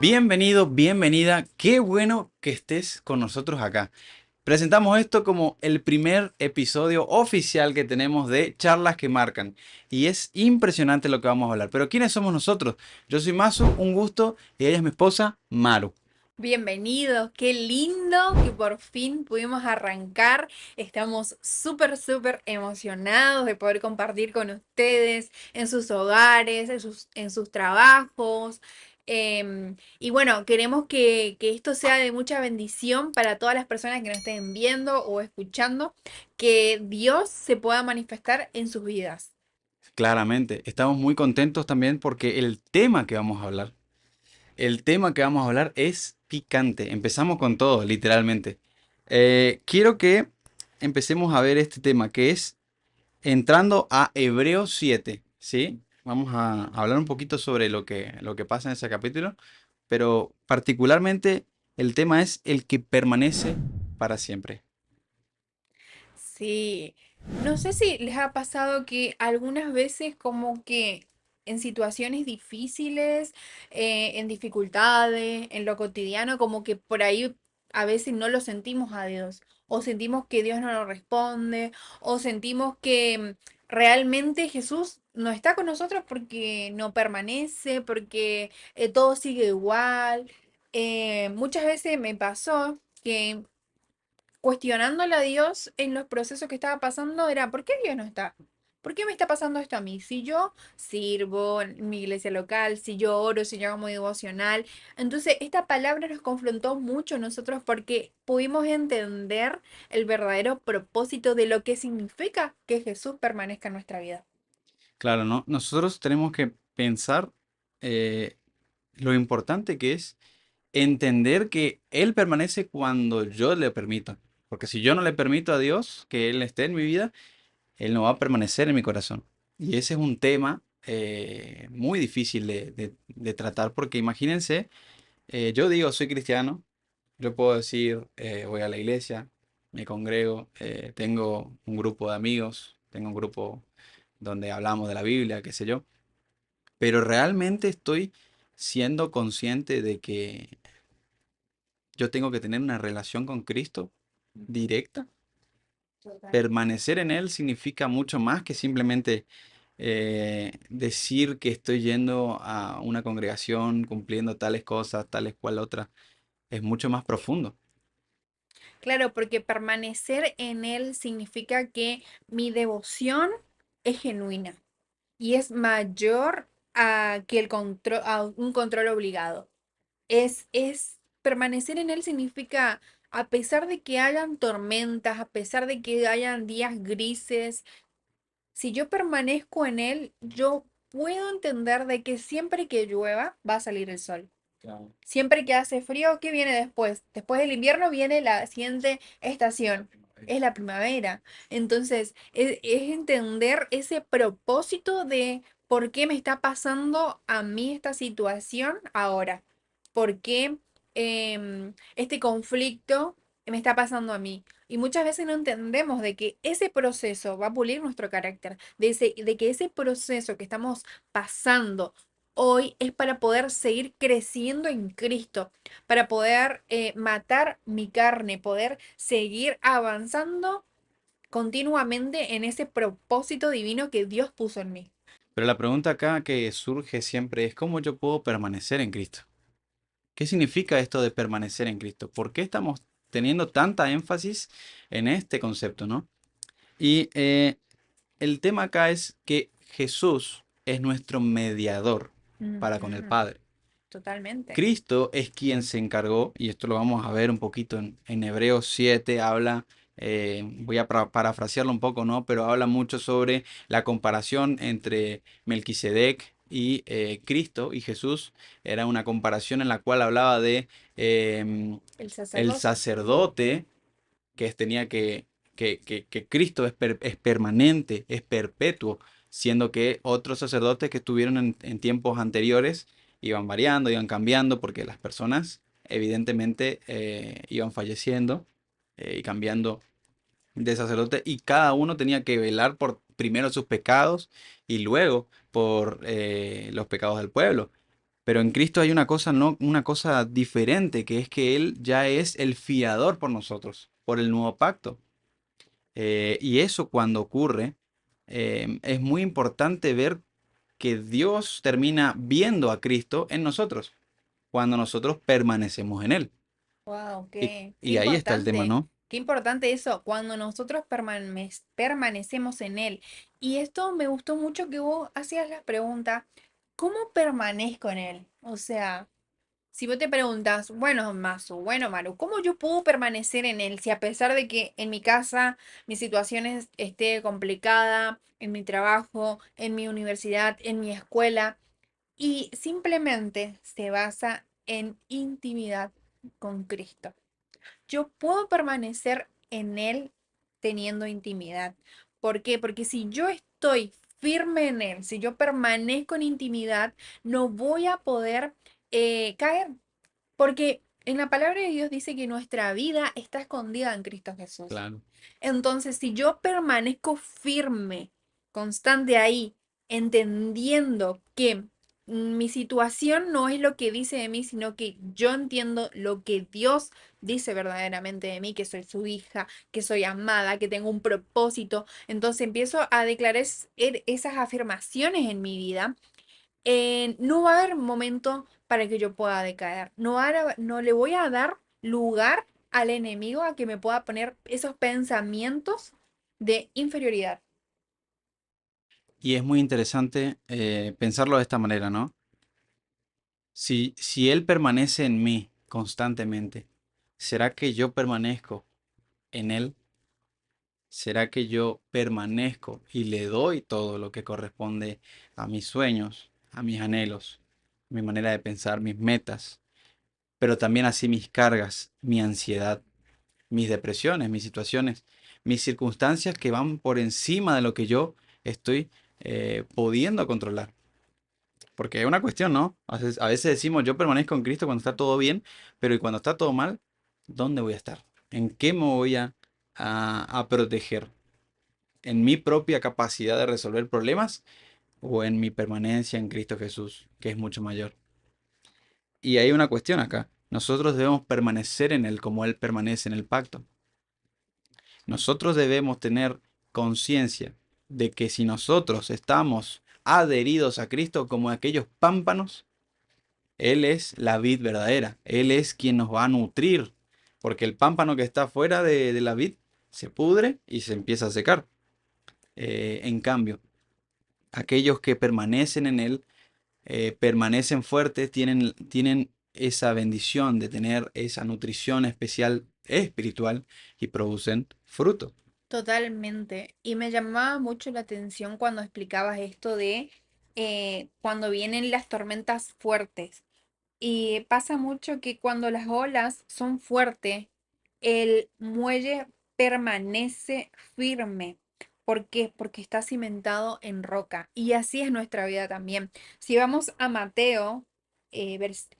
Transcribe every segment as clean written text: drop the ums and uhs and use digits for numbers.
Bienvenido, bienvenida. Qué bueno que estés con nosotros acá. Presentamos esto como el primer episodio oficial que tenemos de Charlas que Marcan. Y es impresionante lo que vamos a hablar. Pero ¿quiénes somos nosotros? Yo soy Masu, un gusto, y ella es mi esposa, Maru. Bienvenidos, qué lindo que por fin pudimos arrancar. Estamos súper emocionados de poder compartir con ustedes en sus hogares, en sus trabajos. Y bueno, queremos que esto sea de mucha bendición para todas las personas que nos estén viendo o escuchando, que Dios se pueda manifestar en sus vidas. Claramente, estamos muy contentos también porque el tema que vamos a hablar es picante. Empezamos con todo, literalmente. Quiero que empecemos a ver este tema que es entrando a Hebreos 7, ¿sí? Vamos a hablar un poquito sobre lo que pasa en ese capítulo, pero particularmente el tema es el que permanece para siempre. Sí, no sé si les ha pasado que algunas veces como que en situaciones difíciles, en dificultades, en lo cotidiano, como que por ahí a veces no lo sentimos a Dios, o sentimos que Dios no nos responde, o sentimos que realmente Jesús no está con nosotros porque no permanece, porque todo sigue igual. Muchas veces me pasó que cuestionándole a Dios en los procesos que estaba pasando era, ¿por qué Dios no está? ¿Por qué me está pasando esto a mí? Si yo sirvo en mi iglesia local, si yo oro, si yo hago muy devocional. Entonces, esta palabra nos confrontó mucho a nosotros porque pudimos entender el verdadero propósito de lo que significa que Jesús permanezca en nuestra vida. Claro, ¿no? Nosotros tenemos que pensar eh, lo importante que es entender que Él permanece cuando yo le permito. Porque si yo no le permito a Dios que Él esté en mi vida, Él no va a permanecer en mi corazón. Y ese es un tema muy difícil de tratar porque imagínense, yo digo, soy cristiano, yo puedo decir, voy a la iglesia, me congrego, tengo un grupo de amigos, tengo un grupo donde hablamos de la Biblia, qué sé yo, pero realmente estoy siendo consciente de que yo tengo que tener una relación con Cristo directa. Total. Permanecer en Él significa mucho más que simplemente decir que estoy yendo a una congregación, cumpliendo tales cosas, tales cual otras. Es mucho más profundo. Claro, porque permanecer en Él significa que mi devoción es genuina y es mayor que a un control obligado. Es permanecer en él significa, a pesar de que hayan tormentas, a pesar de que hayan días grises, si yo permanezco en él, yo puedo entender de que siempre que llueva va a salir el sol. Claro. Siempre que hace frío, ¿qué viene después? Después del invierno viene la siguiente estación. Es la primavera. Entonces, es entender ese propósito de por qué me está pasando a mí esta situación ahora. ¿Por qué este conflicto me está pasando a mí? Y muchas veces no entendemos de que ese proceso va a pulir nuestro carácter, de que ese proceso que estamos pasando hoy es para poder seguir creciendo en Cristo, para poder matar mi carne, poder seguir avanzando continuamente en ese propósito divino que Dios puso en mí. Pero la pregunta acá que surge siempre es ¿cómo yo puedo permanecer en Cristo? ¿Qué significa esto de permanecer en Cristo? ¿Por qué estamos teniendo tanta énfasis en este concepto, no? Y el tema acá es que Jesús es nuestro mediador para con el Ujú, Padre. totalmente. Cristo es quien se encargó, y esto lo vamos a ver un poquito en Hebreos 7, habla, voy a parafrasearlo un poco, ¿no? Pero habla mucho sobre la comparación entre Melquisedec y Cristo y Jesús. Era una comparación en la cual hablaba de El el sacerdocio. sacerdote tenía que Cristo es permanente, es perpetuo, siendo que otros sacerdotes que estuvieron en tiempos anteriores iban variando, iban cambiando, porque las personas evidentemente iban falleciendo y cambiando de sacerdote, y cada uno tenía que velar por primero sus pecados y luego por los pecados del pueblo. Pero en Cristo hay una cosa, no, una cosa diferente, que es que Él ya es el fiador por nosotros, por el nuevo pacto. Y eso cuando ocurre, es muy importante ver que Dios termina viendo a Cristo en nosotros, cuando nosotros permanecemos en Él. Wow, Y, qué y ahí está el tema, importante. ¿no? Qué importante eso, cuando nosotros permanecemos en Él. Y esto me gustó mucho que vos hacías la pregunta, ¿cómo permanezco en Él? O sea, si vos te preguntas, bueno, Masu, bueno, Maru, ¿cómo yo puedo permanecer en Él si a pesar de que en mi casa mi situación esté complicada, en mi trabajo, en mi universidad, en mi escuela, y simplemente se basa en intimidad con Cristo? Yo puedo permanecer en Él teniendo intimidad. ¿Por qué? Porque si yo estoy firme en Él, si yo permanezco en intimidad, no voy a poder caer. Porque en la palabra de Dios dice que nuestra vida está escondida en Cristo Jesús. Claro. Entonces, si yo permanezco firme, constante ahí, entendiendo que mi situación no es lo que dice de mí, sino que yo entiendo lo que Dios dice verdaderamente de mí, que soy su hija, que soy amada, que tengo un propósito, entonces empiezo a declarar esas afirmaciones en mi vida. No va a haber momento para que yo pueda decaer. No le voy a dar lugar al enemigo a que me pueda poner esos pensamientos de inferioridad. Y es muy interesante pensarlo de esta manera, ¿no? Si Él permanece en mí constantemente, ¿será que yo permanezco en Él? ¿Será que yo permanezco y le doy todo lo que corresponde a mis sueños, a mis anhelos, mi manera de pensar, mis metas, pero también así mis cargas, mi ansiedad, mis depresiones, mis situaciones, mis circunstancias que van por encima de lo que yo estoy pudiendo controlar? Porque es una cuestión, ¿no? A veces decimos, yo permanezco en Cristo cuando está todo bien, pero ¿y cuando está todo mal? ¿Dónde voy a estar? ¿En qué me voy a proteger? ¿En mi propia capacidad de resolver problemas o en mi permanencia en Cristo Jesús, que es mucho mayor? Y hay una cuestión acá. Nosotros debemos permanecer en Él como Él permanece en el pacto. Nosotros debemos tener conciencia de que si nosotros estamos adheridos a Cristo como aquellos pámpanos, Él es la vid verdadera. Él es quien nos va a nutrir. Porque el pámpano que está fuera de la vid se pudre y se empieza a secar. En cambio, aquellos que permanecen en Él, permanecen fuertes, tienen esa bendición de tener esa nutrición especial espiritual y producen fruto. Totalmente. Y me llamaba mucho la atención cuando explicabas esto de cuando vienen las tormentas fuertes. Y pasa mucho que cuando las olas son fuertes, el muelle permanece firme. ¿Por qué? Porque está cimentado en roca. Y así es nuestra vida también. Si vamos a Mateo,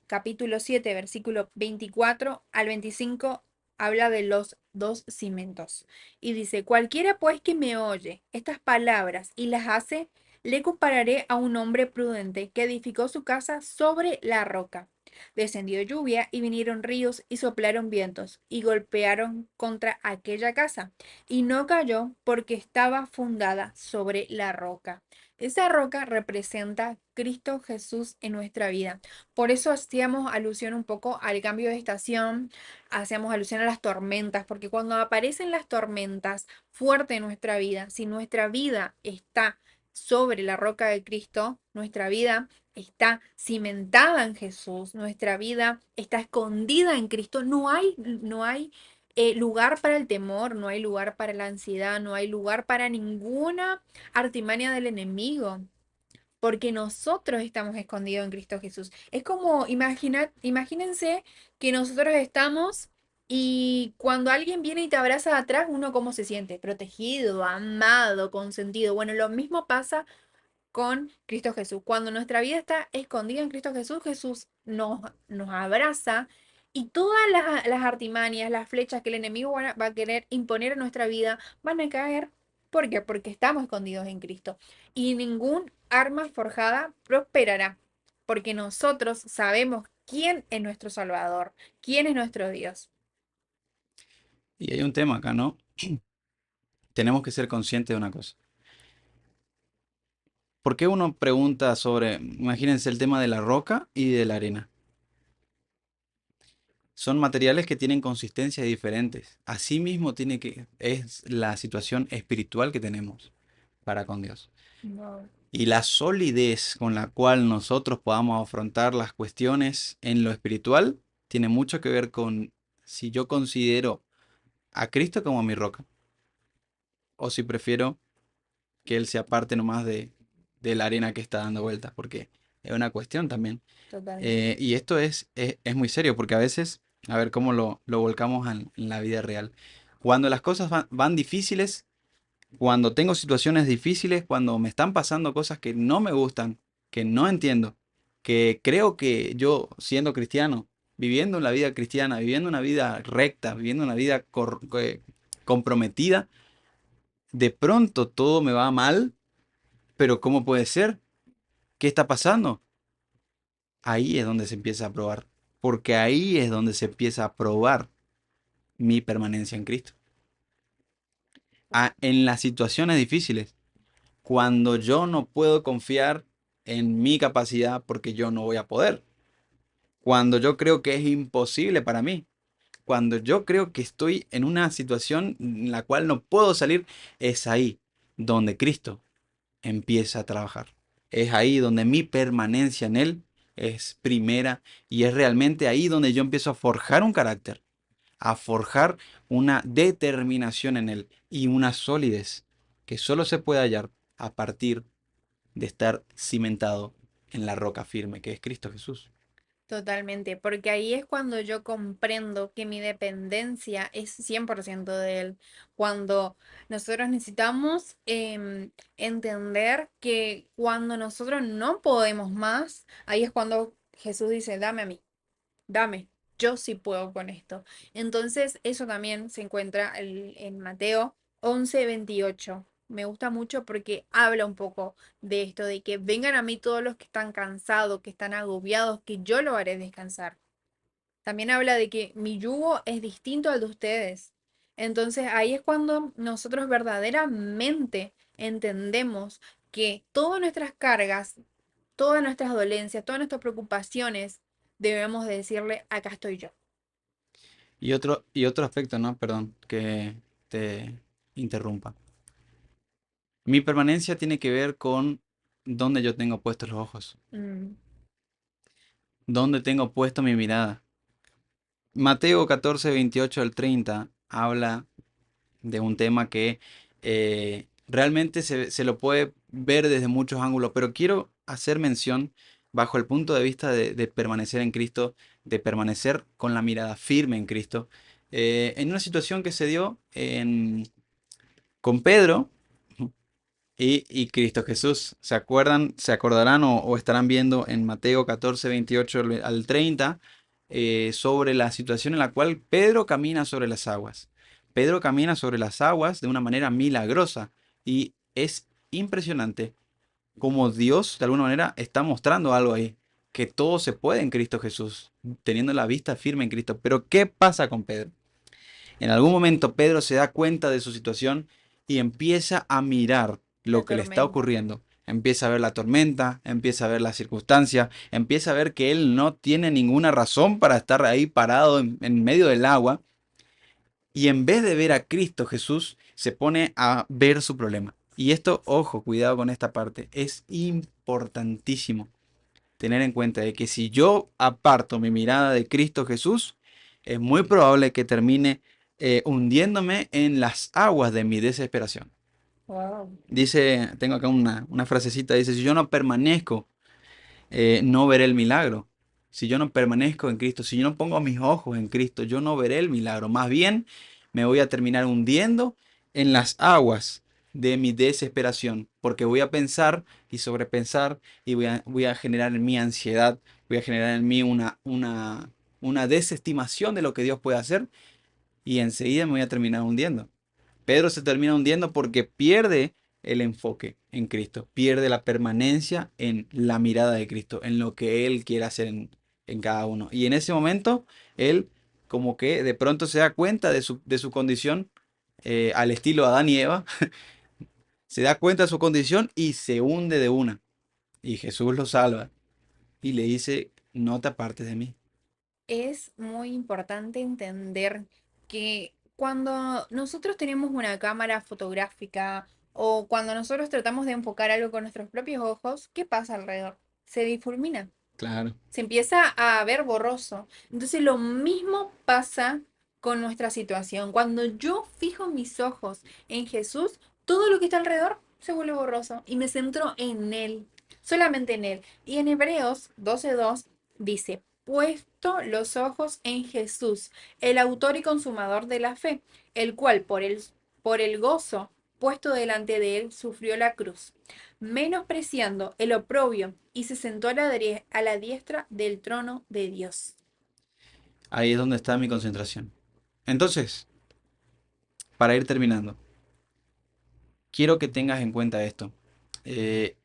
capítulo 7 versículo 24 al 25, habla de los dos cimentos. Y dice, cualquiera pues que me oye estas palabras y las hace, le compararé a un hombre prudente que edificó su casa sobre la roca. Descendió lluvia y vinieron ríos y soplaron vientos y golpearon contra aquella casa y no cayó porque estaba fundada sobre la roca. Esa roca representa Cristo Jesús en nuestra vida. Por eso hacíamos alusión un poco al cambio de estación, hacíamos alusión a las tormentas, porque cuando aparecen las tormentas fuertes en nuestra vida, si nuestra vida está sobre la roca de Cristo, nuestra vida está cimentada en Jesús, nuestra vida está escondida en Cristo, no hay lugar para el temor, no hay lugar para la ansiedad, no hay lugar para ninguna artimaña del enemigo, porque nosotros estamos escondidos en Cristo Jesús. Es como, imagínense que nosotros estamos y cuando alguien viene y te abraza de atrás, uno cómo se siente, protegido, amado, consentido. Bueno, lo mismo pasa con Cristo Jesús. Cuando nuestra vida está escondida en Cristo Jesús, Jesús nos abraza y todas las artimañas, las flechas que el enemigo va a querer imponer en nuestra vida van a caer. ¿Por qué? Porque estamos escondidos en Cristo. Y ningún arma forjada prosperará. porque nosotros sabemos quién es nuestro Salvador, quién es nuestro Dios. Y hay un tema acá, ¿no? Tenemos que ser conscientes de una cosa. ¿Por qué uno pregunta sobre, imagínense el tema de la roca y de la arena? Son materiales que tienen consistencias diferentes. Asimismo es la situación espiritual que tenemos para con Dios. No, Y la solidez con la cual nosotros podamos afrontar las cuestiones en lo espiritual tiene mucho que ver con si yo considero a Cristo como mi roca o si prefiero que Él sea parte nomás de la arena que está dando vueltas, porque es una cuestión también. totalmente. Y esto es muy serio, porque a veces, a ver cómo lo volcamos en la vida real. Cuando las cosas van difíciles, cuando tengo situaciones difíciles, cuando me están pasando cosas que no me gustan, que no entiendo, que creo que yo, siendo cristiano, viviendo la vida cristiana, viviendo una vida recta, viviendo una vida comprometida, de pronto todo me va mal, pero ¿cómo puede ser? ¿Qué está pasando? Ahí es donde se empieza a probar, porque ahí es donde se empieza a probar mi permanencia en Cristo. En las situaciones difíciles, cuando yo no puedo confiar en mi capacidad porque yo no voy a poder, cuando yo creo que es imposible para mí, cuando yo creo que estoy en una situación en la cual no puedo salir, es ahí donde Cristo empieza a trabajar. Es ahí donde mi permanencia en Él es primera y es realmente ahí donde yo empiezo a forjar un carácter, a forjar una determinación en Él y una solidez que solo se puede hallar a partir de estar cimentado en la roca firme que es Cristo Jesús. Totalmente, porque ahí es cuando yo comprendo que mi dependencia es 100% de Él. Cuando nosotros necesitamos entender que cuando nosotros no podemos más, ahí es cuando Jesús dice, dame a mí, dame, yo sí puedo con esto. Entonces, eso también se encuentra en Mateo 11:28. Me gusta mucho porque habla un poco de esto, de que vengan a mí todos los que están cansados, que están agobiados, que yo lo haré descansar. También habla de que mi yugo es distinto al de ustedes. Entonces, ahí es cuando nosotros verdaderamente entendemos que todas nuestras cargas, todas nuestras dolencias, todas nuestras preocupaciones, debemos de decirle, acá estoy yo. Y otro aspecto, ¿no? Perdón, que te interrumpa. Mi permanencia tiene que ver con dónde yo tengo puestos los ojos, Mm, dónde tengo puesto mi mirada. Mateo 14, 28 al 30 habla de un tema que realmente se lo puede ver desde muchos ángulos, pero quiero hacer mención bajo el punto de vista de permanecer en Cristo, de permanecer con la mirada firme en Cristo, en una situación que se dio con Pedro y Cristo Jesús. ¿Se acuerdan, se acordarán o estarán viendo en Mateo 14, 28 al 30 sobre la situación en la cual Pedro camina sobre las aguas? Pedro camina sobre las aguas de una manera milagrosa y es impresionante cómo Dios de alguna manera está mostrando algo ahí, que todo se puede en Cristo Jesús, teniendo la vista firme en Cristo. Pero ¿qué pasa con Pedro? En algún momento Pedro se da cuenta de su situación y empieza a mirar la lo que le está tormenta. ocurriendo. Empieza a ver la tormenta, empieza a ver la circunstancia, empieza a ver que él no tiene ninguna razón para estar ahí parado en medio del agua. Y en vez de ver a Cristo Jesús, se pone a ver su problema. Y esto, ojo, cuidado con esta parte, es importantísimo tener en cuenta de que si yo aparto mi mirada de Cristo Jesús, es muy probable que termine hundiéndome en las aguas de mi desesperación. Wow. Dice, tengo acá una frasecita, dice, si yo no permanezco, no veré el milagro. Si yo no permanezco en Cristo, si yo no pongo mis ojos en Cristo, yo no veré el milagro. Más bien, me voy a terminar hundiendo en las aguas de mi desesperación, porque voy a pensar y sobrepensar y voy a generar en mí ansiedad, voy a generar en mí una desestimación de lo que Dios puede hacer y enseguida me voy a terminar hundiendo. Pedro se termina hundiendo porque pierde el enfoque en Cristo, pierde la permanencia en la mirada de Cristo, en lo que Él quiere hacer en cada uno. Y en ese momento, Él como que de pronto se da cuenta de su condición, al estilo Adán y Eva, se da cuenta de su condición y se hunde de una. Y Jesús lo salva y le dice, no te apartes de mí. Es muy importante entender que cuando nosotros tenemos una cámara fotográfica o cuando nosotros tratamos de enfocar algo con nuestros propios ojos, ¿qué pasa alrededor? Se difumina, Claro, se empieza a ver borroso. Entonces lo mismo pasa con nuestra situación. Cuando yo fijo mis ojos en Jesús, todo lo que está alrededor se vuelve borroso y me centro en Él, solamente en Él. Y en Hebreos 12:2 dice, puesto los ojos en Jesús, el autor y consumador de la fe, el cual por el gozo puesto delante de Él sufrió la cruz menospreciando el oprobio, y se sentó a la diestra del trono de Dios. ahí es donde está mi concentración. Entonces, para ir terminando, quiero que tengas en cuenta esto. Eh,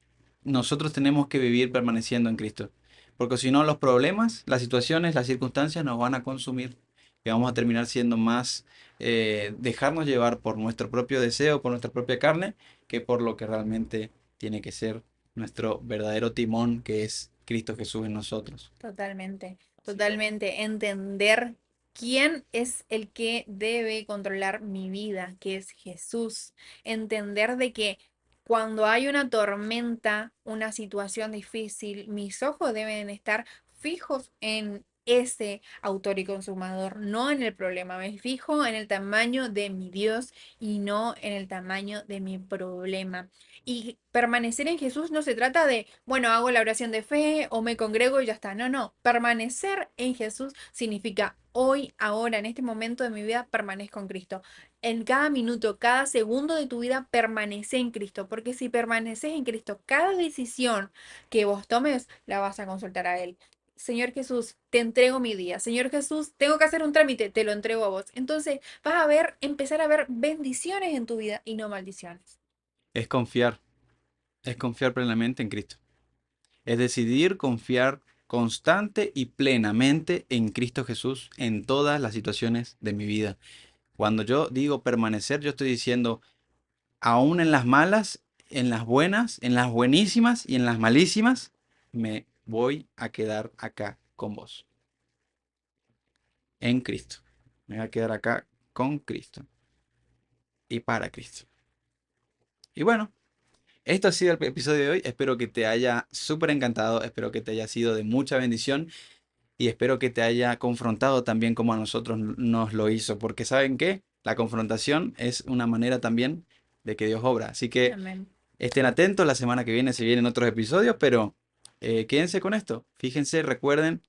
Nosotros tenemos que vivir permaneciendo en Cristo, porque si no los problemas, las situaciones, las circunstancias nos van a consumir y vamos a terminar siendo más, dejarnos llevar por nuestro propio deseo, por nuestra propia carne, que por lo que realmente tiene que ser nuestro verdadero timón, que es Cristo Jesús en nosotros. Totalmente, Así que totalmente. Entender quién es el que debe controlar mi vida, que es Jesús. Entender de que cuando hay una tormenta, una situación difícil, mis ojos deben estar fijos en ese autor y consumador, no en el problema. Me fijo en el tamaño de mi Dios y no en el tamaño de mi problema. Y permanecer en Jesús no se trata de, bueno, hago la oración de fe o me congrego y ya está. No, no. Permanecer en Jesús significa hoy, ahora, en este momento de mi vida, permanezco en Cristo. En cada minuto, cada segundo de tu vida, permanece en Cristo. Porque si permaneces en Cristo, cada decisión que vos tomes, la vas a consultar a Él. Señor Jesús, te entrego mi día. Señor Jesús, tengo que hacer un trámite, te lo entrego a vos. Entonces vas a ver, empezar a ver bendiciones en tu vida y no maldiciones. es es confiar plenamente en Cristo. Es decidir confiar constante y plenamente en Cristo Jesús en todas las situaciones de mi vida. Cuando yo digo permanecer, yo estoy diciendo, aún en las malas, en las buenas, en las buenísimas y en las malísimas, me voy a quedar acá con vos, en Cristo. Me voy a quedar acá con Cristo y para Cristo. Y bueno, esto ha sido el episodio de hoy. Espero que te haya súper encantado, espero que te haya sido de mucha bendición. Y espero que te haya confrontado también como a nosotros nos lo hizo, porque ¿saben qué? La confrontación es una manera también de que Dios obra. Así que Amén. estén atentos, la semana que viene se vienen otros episodios, pero quédense con esto. Fíjense, recuerden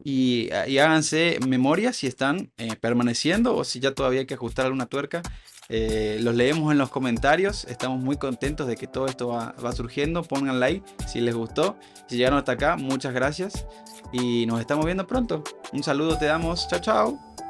y háganse memoria si están permaneciendo o si ya todavía hay que ajustar alguna tuerca. Los leemos en los comentarios. Estamos muy contentos de que todo esto va surgiendo. Pongan like si les gustó. Si llegaron hasta acá, muchas gracias. Y nos estamos viendo pronto. Un saludo te damos. Chao, chao.